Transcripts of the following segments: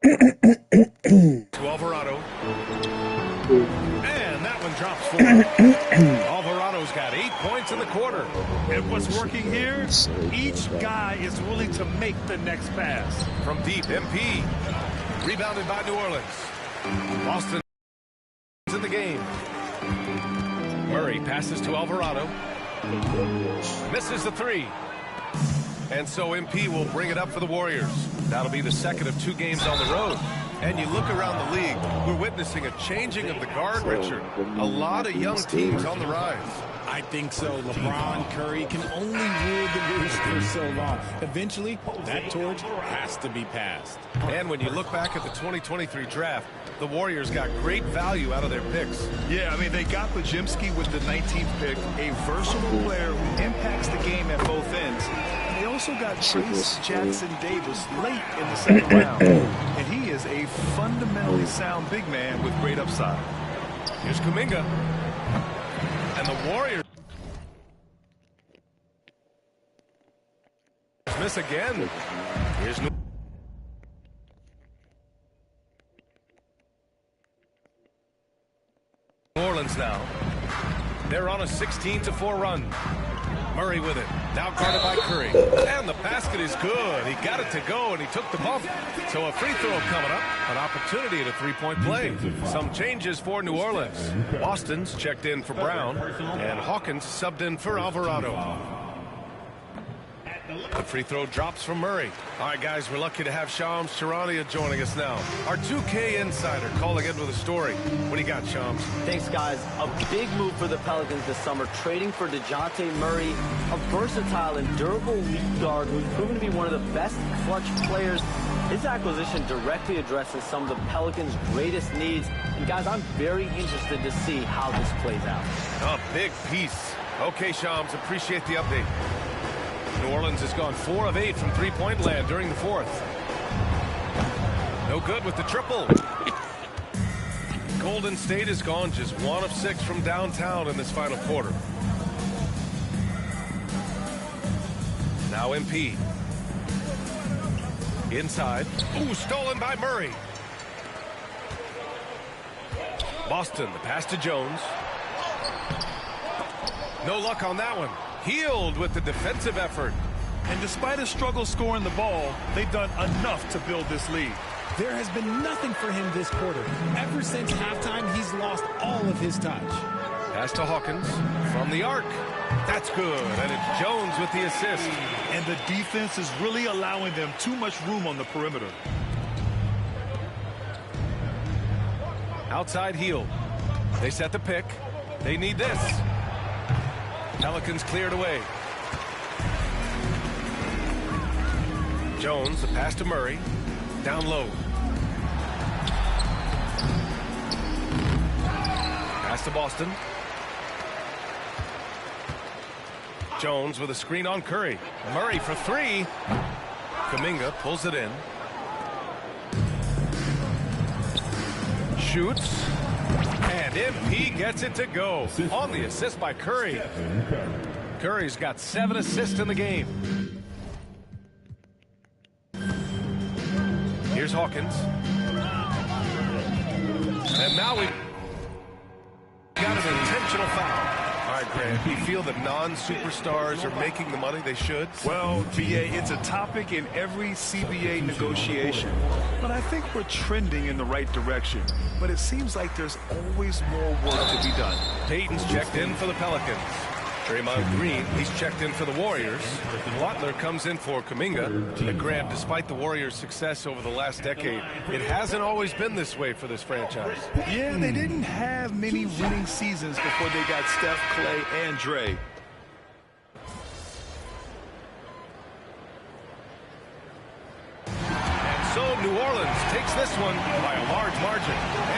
To Alvarado. And that one drops for Alvarado's got 8 points in the quarter. And what's working here? Each guy is willing to make the next pass. From deep, MP. Rebounded by New Orleans. Boston in the game. Murray passes to Alvarado. Misses the three. And so MP will bring it up for the Warriors. That'll be the second of 2 games on the road. And you look around the league, we're witnessing a changing of the guard, Richard. A lot of young teams on the rise. I think so. LeBron, Curry can only rule the roost for so long. Eventually, that torch has to be passed. And when you look back at the 2023 draft, the Warriors got great value out of their picks. Yeah, I mean, they got Podziemski with the 19th pick, a versatile player who impacts the game at both ends. And they also got Trace Jackson Davis late in the second round. And he is a fundamentally sound big man with great upside. Here's Kuminga. And the Warriors miss again. Here's New Orleans now. They're on a 16-4 run. Murray with it. Now guarded by Curry. And the basket is good. He got it to go, and he took the bump. So a free throw coming up. An opportunity at a three-point play. Some changes for New Orleans. Boston's checked in for Brown, and Hawkins subbed in for Alvarado. The free throw drops from Murray. All right, guys, we're lucky to have Shams Charania joining us now. Our 2K insider calling in with a story. What do you got, Shams? Thanks, guys. A big move for the Pelicans this summer, trading for DeJounte Murray, a versatile and durable lead guard who's proven to be one of the best clutch players. His acquisition directly addresses some of the Pelicans' greatest needs. And, guys, I'm very interested to see how this plays out. A big piece. Okay, Shams, appreciate the update. New Orleans has gone 4 of 8 from three-point land during the fourth. No good with the triple. Golden State has gone just 1 of 6 from downtown in this final quarter. Now MP. Inside. Ooh, stolen by Murray. Boston, the pass to Jones. No luck on that one. Healed with the defensive effort. And despite a struggle scoring the ball, they've done enough to build this lead. There has been nothing for him this quarter. Ever since halftime, he's lost all of his touch. Pass to Hawkins from the arc. That's good. And it's Jones with the assist. And the defense is really allowing them too much room on the perimeter. Outside heel. They set the pick. They need this. Pelicans cleared away. Jones, the pass to Murray. Down low. Pass to Boston. Jones with a screen on Curry. Murray for 3. Kuminga pulls it in. Shoots. And MP gets it to go. On the assist by Curry. Curry's got 7 assists in the game. Here's Hawkins. And now we've got an intentional foul. All right, Grant, you feel that non-superstars are making the money they should? Well, BA, it's a topic in every CBA negotiation. But I think we're trending in the right direction. But it seems like there's always more work to be done. Payton's checked in for the Pelicans. Draymond Green, he's checked in for the Warriors. Butler comes in for Kuminga. And Grant, despite the Warriors' success over the last decade, it hasn't always been this way for this franchise. Yeah, they didn't have many winning seasons before they got Steph, Clay, and Dre. So New Orleans takes this one by a large margin.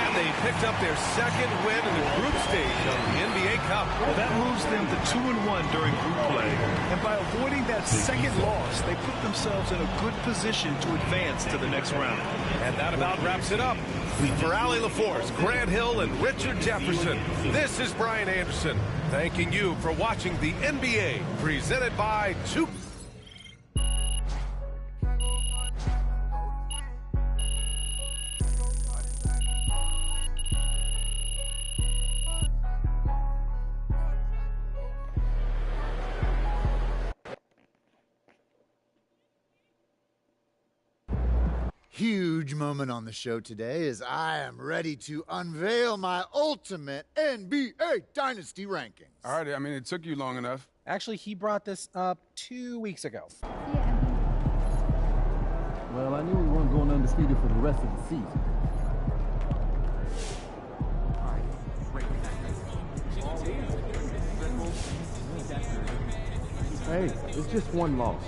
And they picked up their second win in the group stage of the NBA Cup. Well, that moves them to 2-1 during group play. And by avoiding that second loss, they put themselves in a good position to advance to the next round. And that about wraps it up. For Allie LaForce, Grant Hill, and Richard Jefferson, this is Brian Anderson, thanking you for watching the NBA, presented by 2K. huge moment on the show today as I am ready to unveil my ultimate NBA Dynasty rankings. All right, I mean, it took you long enough. Actually, he brought this up 2 weeks ago. Well, I knew we weren't going undefeated for the rest of the season. Hey, it's just one loss.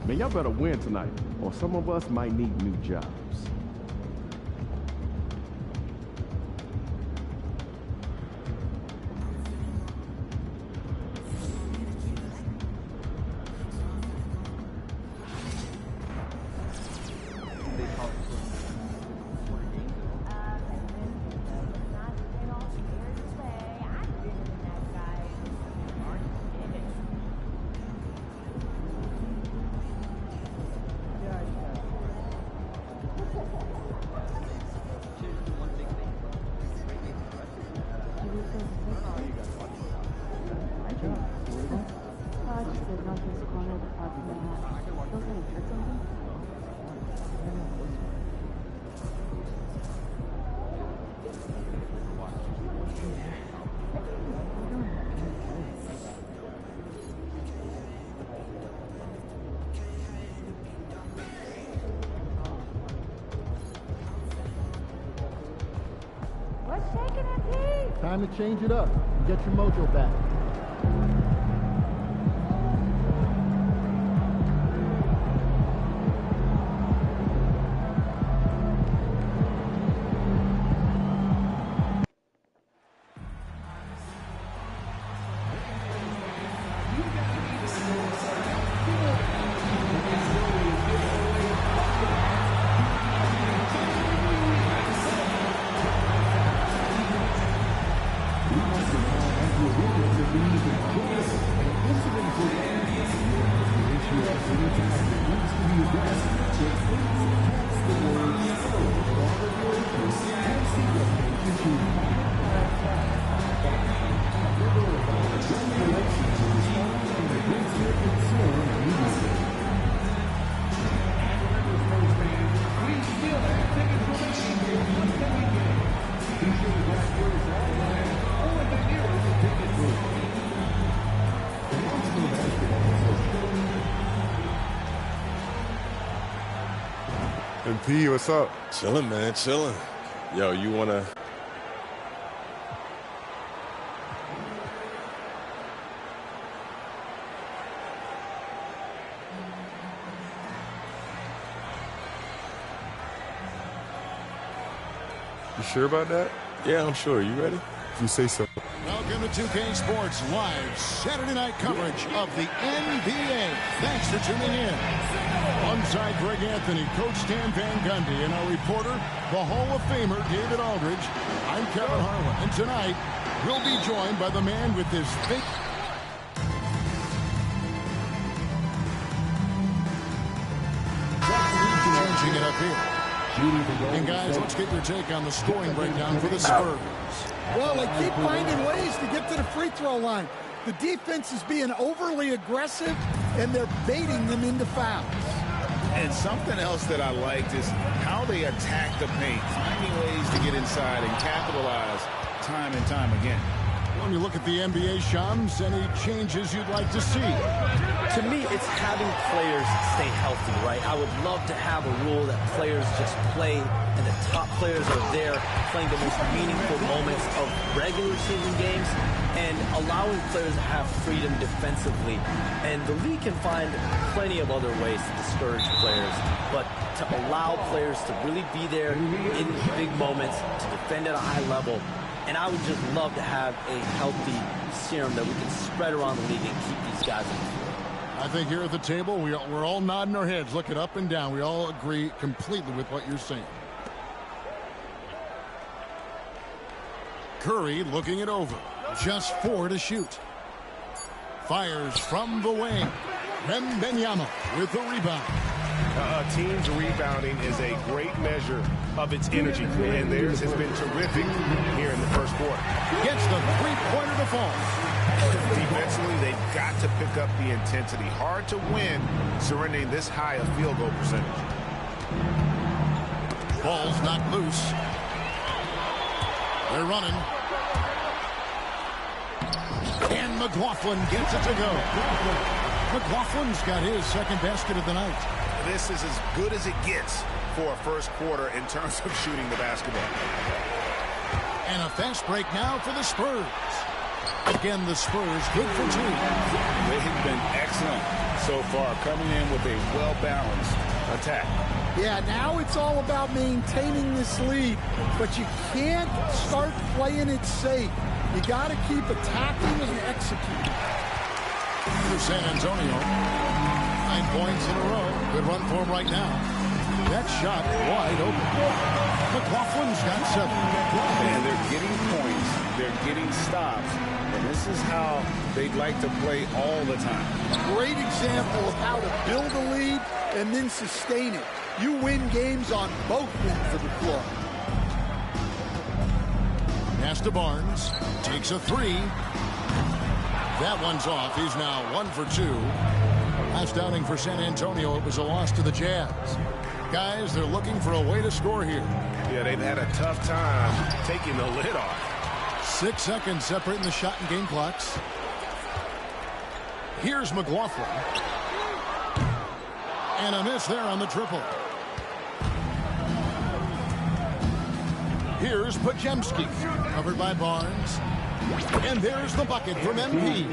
Man, y'all better win tonight, or some of us might need new jobs. Time to change it up. Get your mojo back. P, what's up? Chilling, man, chilling. Yo, you wanna? You sure about that? Yeah, I'm sure. You ready? If you say so. Welcome to 2K Sports live Saturday night coverage of the NBA. Thanks for tuning in. Alongside Greg Anthony, Coach Stan Van Gundy, and our reporter, the Hall of Famer David Aldridge, I'm Kevin Harlan. And tonight, we'll be joined by the man with his thick... Changing it up here. And guys, let's get your take on the scoring breakdown for the Spurs. Well, they keep finding ways to get to the free throw line. The defense is being overly aggressive, and they're baiting them into fouls. And something else that I liked is how they attack the paint, finding ways to get inside and capitalize time and time again. When you look at the NBA, Shams, any changes you'd like to see? To me, it's having players stay healthy, right? I would love to have a rule that players just play and the top players are there playing the most meaningful moments of regular season games and allowing players to have freedom defensively. And the league can find plenty of other ways to discourage players, but to allow players to really be there in big moments, to defend at a high level. And I would just love to have a healthy serum that we can spread around the league and keep these guys in the field. I think here at the table, we're all nodding our heads, looking up and down. We all agree completely with what you're saying. Curry looking it over. Just 4 to shoot. Fires from the wing. Wembanyama with the rebound. A team's rebounding is a great measure of its energy, and theirs has been terrific here in the first quarter. Gets the three-pointer to fall. Defensively, they've got to pick up the intensity. Hard to win surrendering this high a field goal percentage. Ball's knocked loose. They're running. And McLaughlin gets it to go. McLaughlin's got his second basket of the night. This is as good as it gets for a first quarter in terms of shooting the basketball. And a fast break now for the Spurs. Again, the Spurs good for two. They have been excellent so far, coming in with a well-balanced attack. Yeah, now it's all about maintaining this lead, but you can't start playing it safe. You got to keep attacking and executing. For San Antonio, 9 points in a row. Good run for him right now. That shot wide open. McLaughlin's got 7. And they're getting points. They're getting stops. And this is how they'd like to play all the time. Great example of how to build a lead and then sustain it. You win games on both ends of the floor. Pass to Barnes. Takes a 3. That one's off. He's now 1 for 2. Last outing for San Antonio, it was a loss to the Jazz. Guys, they're looking for a way to score here. Yeah, they've had a tough time taking the lid off. 6 seconds separating the shot and game clocks. Here's McLaughlin. And a miss there on the triple. Here's Podziemski. Covered by Barnes. And there's the bucket from MP.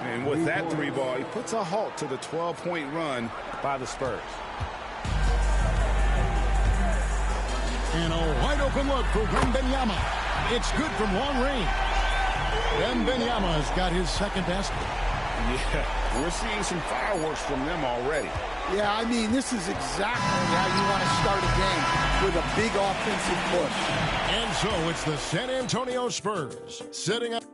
And with that 3 ball, he puts a halt to the 12-point run by the Spurs. And a wide open look for Wembanyama. It's good from long range. Wembanyama's got his second basket. Yeah, we're seeing some fireworks from them already. Yeah, I mean, this is exactly how you want to start a game, with a big offensive push. And so it's the San Antonio Spurs setting up.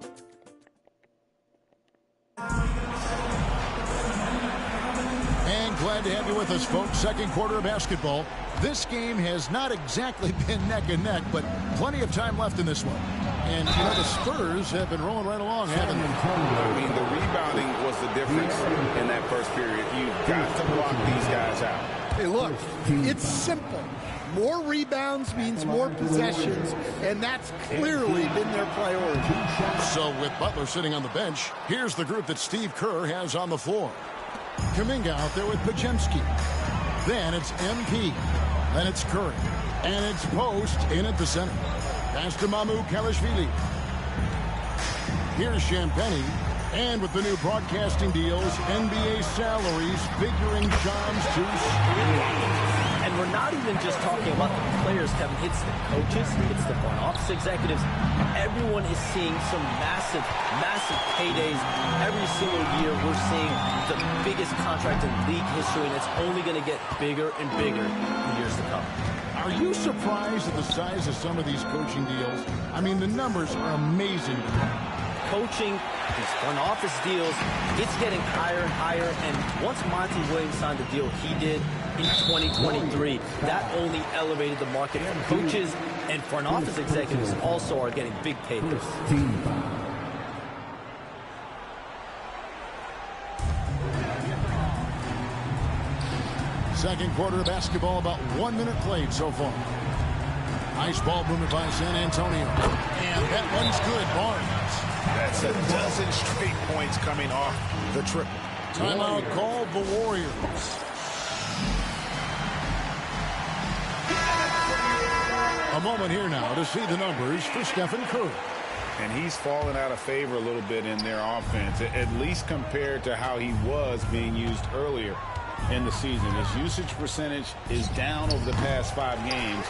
And glad to have you with us, folks. Second quarter of basketball. This game has not exactly been neck and neck, but plenty of time left in this one. And, you know, the Spurs have been rolling right along, haven't they? I mean, the rebounding was the difference in that first period. You've got to block these guys out. Hey, look, it's simple. More rebounds means more possessions, and that's clearly been their priority. So with Butler sitting on the bench, here's the group that Steve Kerr has on the floor. Kuminga out there with Podziemski. Then it's MP. Then it's Curry. And it's Post in at the center. Pass to Mamukelashvili. Here's Champagnie. And with the new broadcasting deals, NBA salaries figuring Shams to skyrocket. And we're not even just talking about the players, Kevin. It's the coaches, it's the front office executives. Everyone is seeing some massive, massive paydays. Every single year we're seeing the biggest contract in league history, and it's only going to get bigger and bigger in years to come. Are you surprised at the size of some of these coaching deals? I mean, the numbers are amazing. Coaching, these front office deals, it's getting higher and higher. And once Monty Williams signed the deal he did in 2023, that only elevated the market. Coaches and front office executives also are getting big paydays. Second quarter of basketball, about 1 minute played so far. Nice ball movement by San Antonio. And that one's good, Barnes. That's a dozen straight points coming off the triple. Timeout called the Warriors. A moment here now to see the numbers for Stephen Curry. And he's fallen out of favor a little bit in their offense, at least compared to how he was being used earlier in the season. His usage percentage is down over the past 5 games.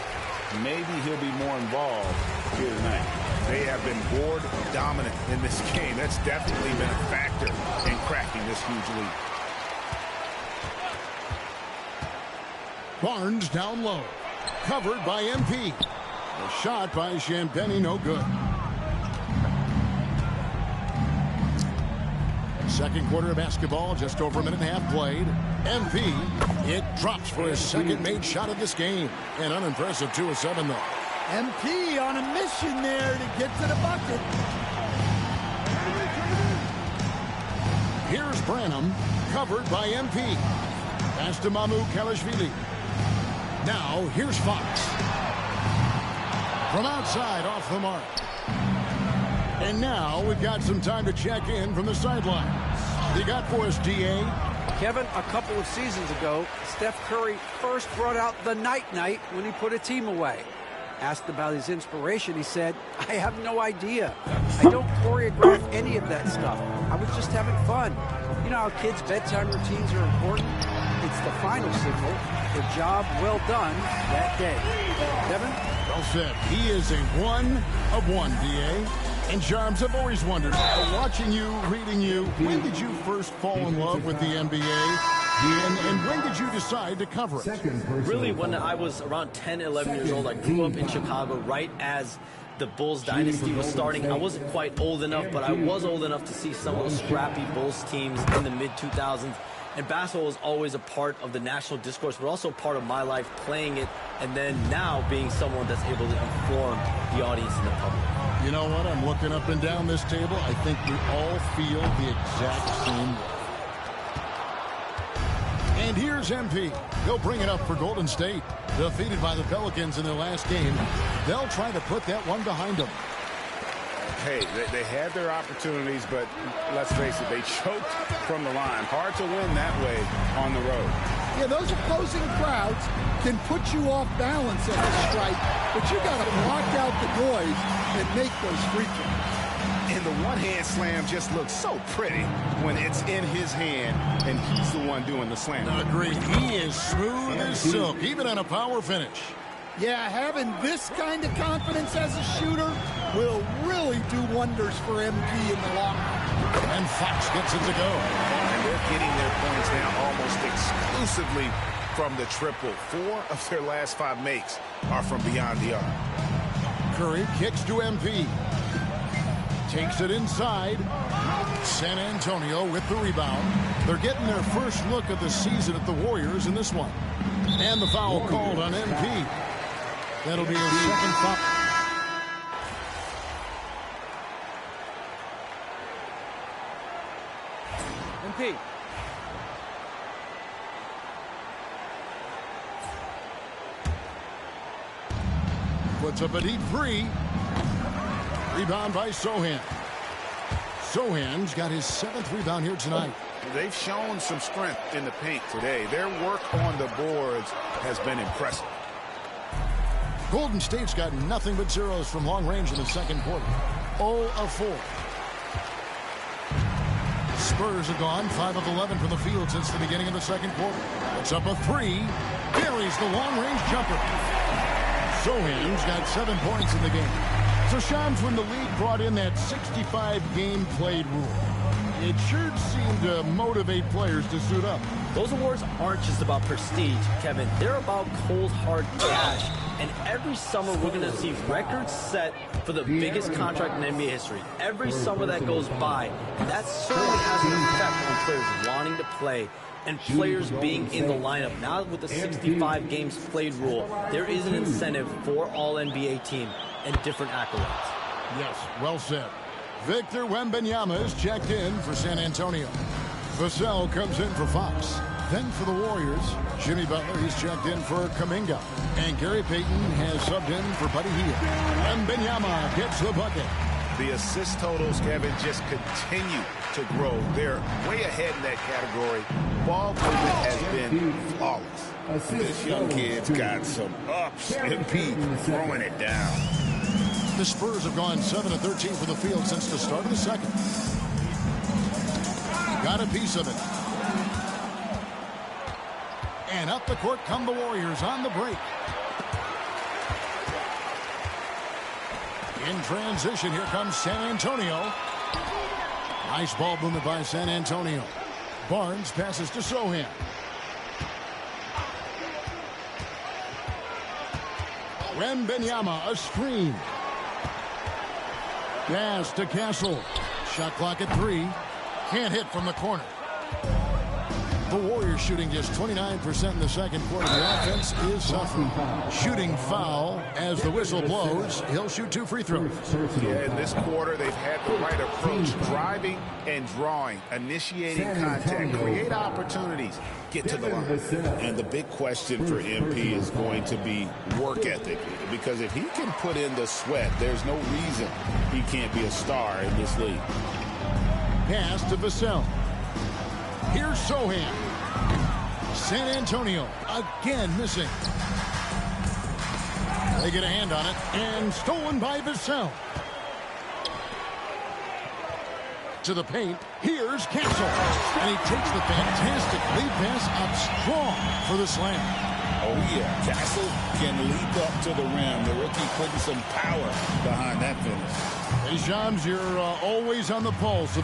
Maybe he'll be more involved here tonight. They have been board dominant in this game. That's definitely been a factor in cracking this huge lead. Barnes down low. Covered by MP. The shot by Champagnie, no good. Second quarter of basketball, just over a minute and a half played. MP, it drops for his second made shot of this game. An unimpressive 2 of 7, though. MP on a mission there to get to the bucket. Here's Branham, covered by MP. Pass to Mamu Kalashvili. Now, here's Fox. From outside, off the mark. And now we've got some time to check in from the sidelines. You got for us, D.A.? Kevin, a couple of seasons ago, Steph Curry first brought out the night-night when he put a team away. Asked about his inspiration, he said, I have no idea. I don't choreograph any of that stuff. I was just having fun. You know how kids' bedtime routines are important? It's the final signal for job well done that day. Kevin? Well said. He is a 1 of 1, D.A. And Charms, I've always wondered, watching you, reading you, when did you first fall in love with the NBA? And when did you decide to cover it? Really, when I was around 10, 11 years old, I grew up in Chicago right as the Bulls dynasty was starting. I wasn't quite old enough, but I was old enough to see some of those scrappy Bulls teams in the mid-2000s. And basketball was always a part of the national discourse, but also part of my life playing it, and then now being someone that's able to inform the audience and the public. You know what? I'm looking up and down this table. I think we all feel the exact same way. And here's MP. They'll bring it up for Golden State. Defeated by the Pelicans in their last game. They'll try to put that one behind them. Hey, they had their opportunities, but let's face it, they choked from the line. Hard to win that way on the road. Yeah, those opposing crowds can put you off balance at the strike, but you got to block out the noise and make those free throws. And the one-hand slam just looks so pretty when it's in his hand and he's the one doing the slam. Agreed. He is smooth as silk, even on a power finish. Yeah, having this kind of confidence as a shooter will really do wonders for MP in the long run. And Fox gets it to go. And they're getting their points now almost exclusively from the triple. 4 of their last 5 makes are from beyond the arc. Curry kicks to MP. Takes it inside. San Antonio with the rebound. They're getting their first look of the season at the Warriors in this one. And the foul called on MP. That'll be his second foul. MP. Puts up a deep 3. Rebound by Sohan. Sohan's got his 7th rebound here tonight. They've shown some strength in the paint today. Their work on the boards has been impressive. Golden State's got nothing but zeros from long range in the second quarter. 0 of 4. Spurs are gone 5 of 11 from the field since the beginning of the second quarter. It's up a 3. Buries the long range jumper. Sohan's got 7 points in the game. So Shams, when the league brought in that 65 game played rule, it sure seemed to motivate players to suit up. Those awards aren't just about prestige, Kevin. They're about cold, hard cash. And every summer, we're going to see records set for the biggest contract in NBA history. Every summer that goes by, that certainly has an effect on players wanting to play and players being in the lineup. Now with the 65 games played rule, there is an incentive for all NBA team and different accolades. Yes, well said. Victor Wembanyama is checked in for San Antonio. Vassell comes in for Fox. Then for the Warriors, Jimmy Butler, he's checked in for Kuminga. And Gary Payton has subbed in for Buddy Hield. Wembanyama gets the bucket. The assist totals, Kevin, just continue to grow. They're way ahead in that category. Ball movement has been flawless. This young kid's got some ups. MP throwing it down. The Spurs have gone 7 of 13 from the field since the start of the second. Got a piece of it. And up the court come the Warriors on the break. In transition, here comes San Antonio. Nice ball movement by San Antonio. Barnes passes to Sohan. Wembanyama, a screen. Pass to Castle. Shot clock at 3. Can't hit from the corner. The Warriors shooting just 29% in the second quarter. The offense is suffering. Shooting foul as the whistle blows. He'll shoot 2 free throws. Yeah, in this quarter, they've had the right approach. Driving and drawing. Initiating contact. Create opportunities. Get to the line. And the big question for MP is going to be work ethic. Because if he can put in the sweat, there's no reason he can't be a star in this league. Pass to Vassell. Here's Sohan. San Antonio again missing. They get a hand on it and stolen by Vassell. To the paint. Here's Castle. And he takes the fantastic lead pass up strong for the slam. Oh, yeah. Castle can leap up to the rim. The rookie putting some power behind that finish. Hey, Shams, you're always on the pulse.